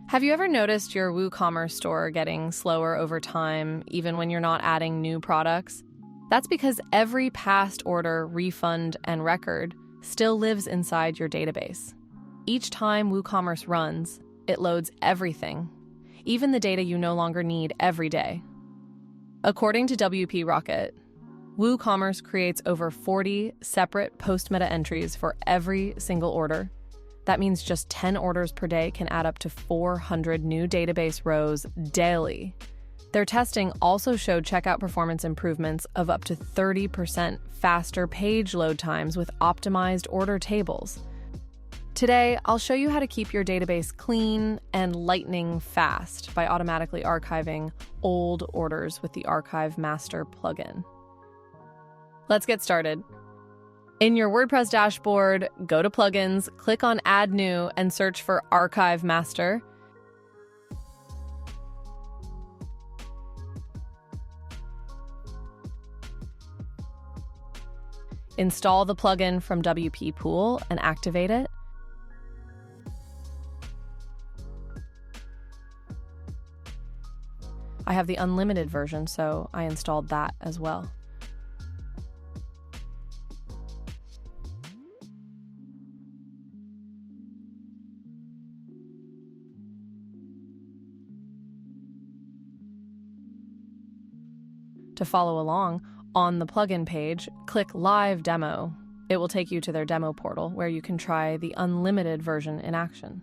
Have you ever noticed your WooCommerce store getting slower over time, even when you're not adding new products? That's because every past order, refund, and record still lives inside your database. Each time WooCommerce runs, it loads everything, even the data you no longer need every day. According to WP Rocket, WooCommerce creates over 40 separate post-meta entries for every single order. That means just 10 orders per day can add up to 400 new database rows daily. Their testing also showed checkout performance improvements of up to 30% faster page load times with optimized order tables. Today, I'll show you how to keep your database clean and lightning fast by automatically archiving old orders with the Archive Master plugin. Let's get started. In your WordPress dashboard, go to Plugins, click on Add New, and search for Archive Master. Install the plugin from WP Pool and activate it. I have the unlimited version, so I installed that as well. To follow along, on the plugin page, click Live Demo. It will take you to their demo portal where you can try the unlimited version in action.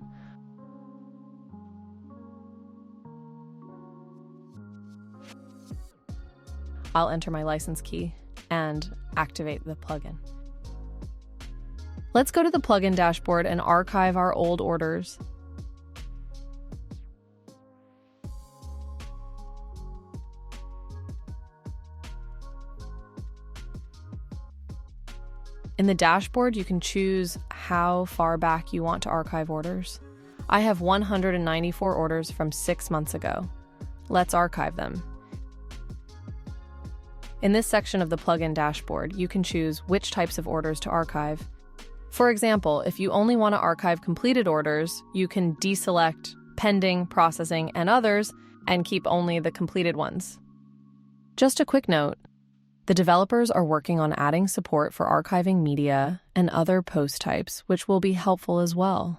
I'll enter my license key and activate the plugin. Let's go to the plugin dashboard and archive our old orders. In the dashboard, you can choose how far back you want to archive orders. I have 194 orders from 6 months ago. Let's archive them. In this section of the plugin dashboard, you can choose which types of orders to archive. For example, if you only want to archive completed orders, you can deselect pending, processing, and others, and keep only the completed ones. Just a quick note, the developers are working on adding support for archiving media and other post types, which will be helpful as well.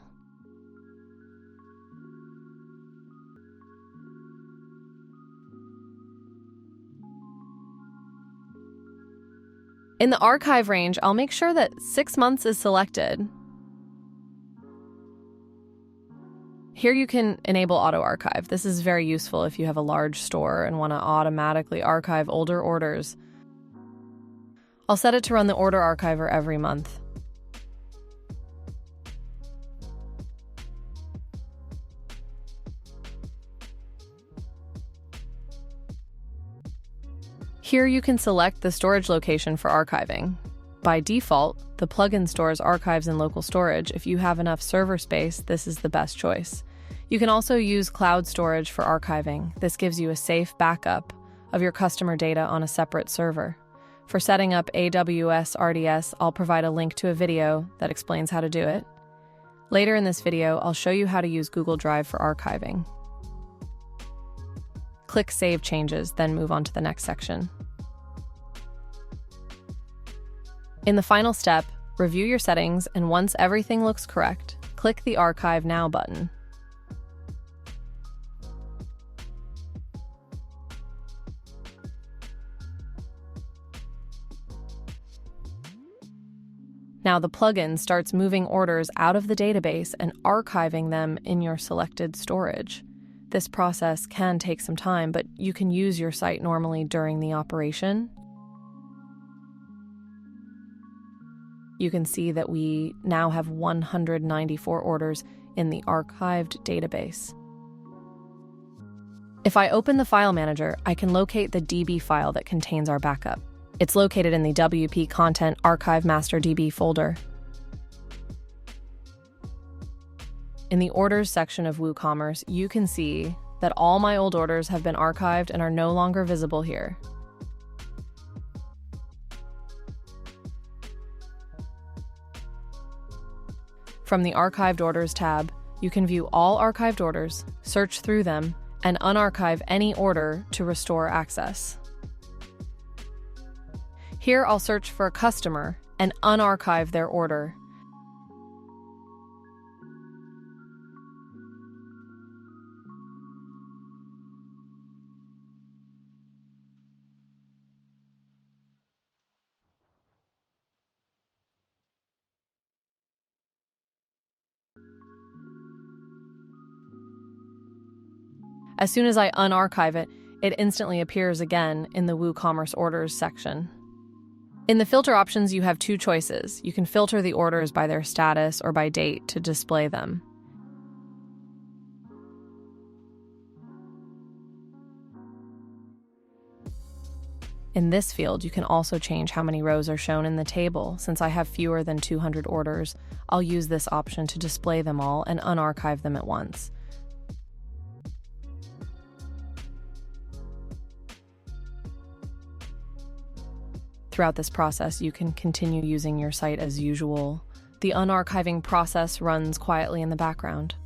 In the archive range, I'll make sure that 6 months is selected. Here you can enable auto archive. This is very useful if you have a large store and want to automatically archive older orders. I'll set it to run the order archiver every month. Here you can select the storage location for archiving. By default, the plugin stores archives in local storage. If you have enough server space, this is the best choice. You can also use cloud storage for archiving. This gives you a safe backup of your customer data on a separate server. For setting up AWS RDS, I'll provide a link to a video that explains how to do it. Later in this video, I'll show you how to use Google Drive for archiving. Click Save Changes, then move on to the next section. In the final step, review your settings, and once everything looks correct, click the Archive Now button. Now the plugin starts moving orders out of the database and archiving them in your selected storage. This process can take some time, but you can use your site normally during the operation. You can see that we now have 194 orders in the archived database. If I open the file manager, I can locate the DB file that contains our backup. It's located in the WP Content Archive Master DB folder. In the Orders section of WooCommerce, you can see that all my old orders have been archived and are no longer visible here. From the Archived Orders tab, you can view all archived orders, search through them, and unarchive any order to restore access. Here I'll search for a customer and unarchive their order. As soon as I unarchive it, it instantly appears again in the WooCommerce Orders section. In the filter options, you have two choices. You can filter the orders by their status or by date to display them. In this field, you can also change how many rows are shown in the table. Since I have fewer than 200 orders, I'll use this option to display them all and unarchive them at once. Throughout this process, you can continue using your site as usual. The unarchiving process runs quietly in the background.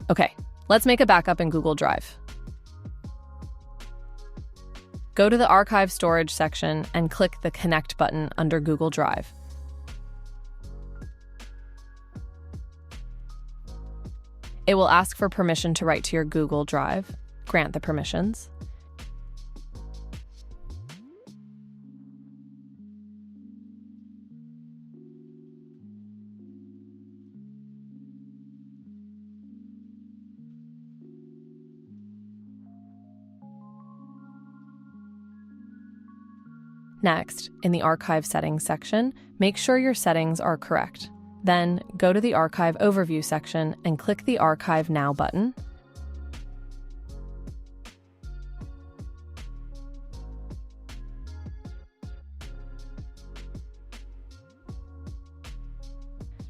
Okay, let's make a backup in Google Drive. Go to the Archive Storage section and click the Connect button under Google Drive. It will ask for permission to write to your Google Drive. Grant the permissions. Next, in the Archive Settings section, make sure your settings are correct. Then, go to the Archive Overview section and click the Archive Now button.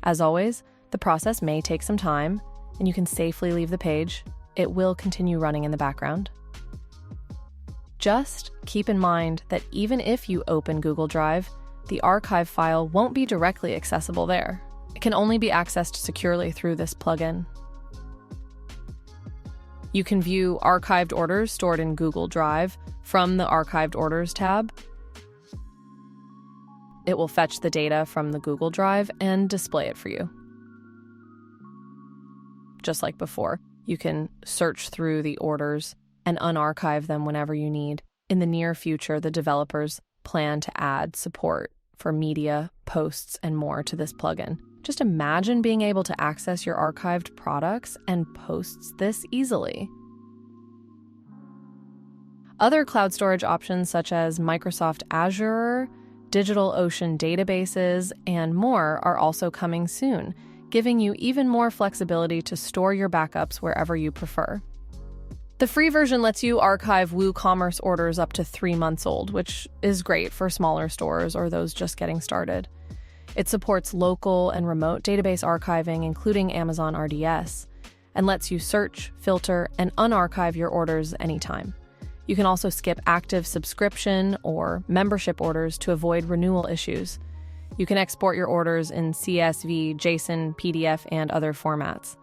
As always, the process may take some time, and you can safely leave the page. It will continue running in the background. Just keep in mind that even if you open Google Drive, the archive file won't be directly accessible there. It can only be accessed securely through this plugin. You can view archived orders stored in Google Drive from the Archived Orders tab. It will fetch the data from the Google Drive and display it for you. Just like before, you can search through the orders and unarchive them whenever you need. In the near future, the developers plan to add support for media, posts, and more to this plugin. Just imagine being able to access your archived products and posts this easily. Other cloud storage options such as Microsoft Azure, DigitalOcean databases, and more are also coming soon, giving you even more flexibility to store your backups wherever you prefer. The free version lets you archive WooCommerce orders up to 3 months old, which is great for smaller stores or those just getting started. It supports local and remote database archiving, including Amazon RDS, and lets you search, filter, and unarchive your orders anytime. You can also skip active subscription or membership orders to avoid renewal issues. You can export your orders in CSV, JSON, PDF, and other formats.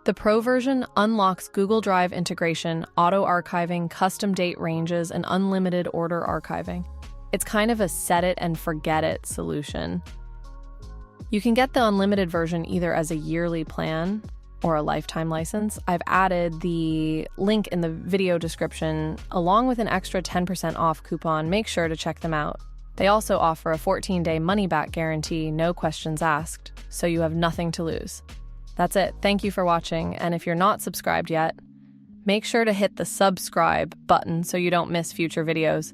The Pro version unlocks Google Drive integration, auto-archiving, custom date ranges, and unlimited order archiving. It's kind of a set-it-and-forget-it solution. You can get the unlimited version either as a yearly plan or a lifetime license. I've added the link in the video description along with an extra 10% off coupon. Make sure to check them out. They also offer a 14-day money-back guarantee, no questions asked, so you have nothing to lose. That's it. Thank you for watching, and if you're not subscribed yet, make sure to hit the subscribe button so you don't miss future videos.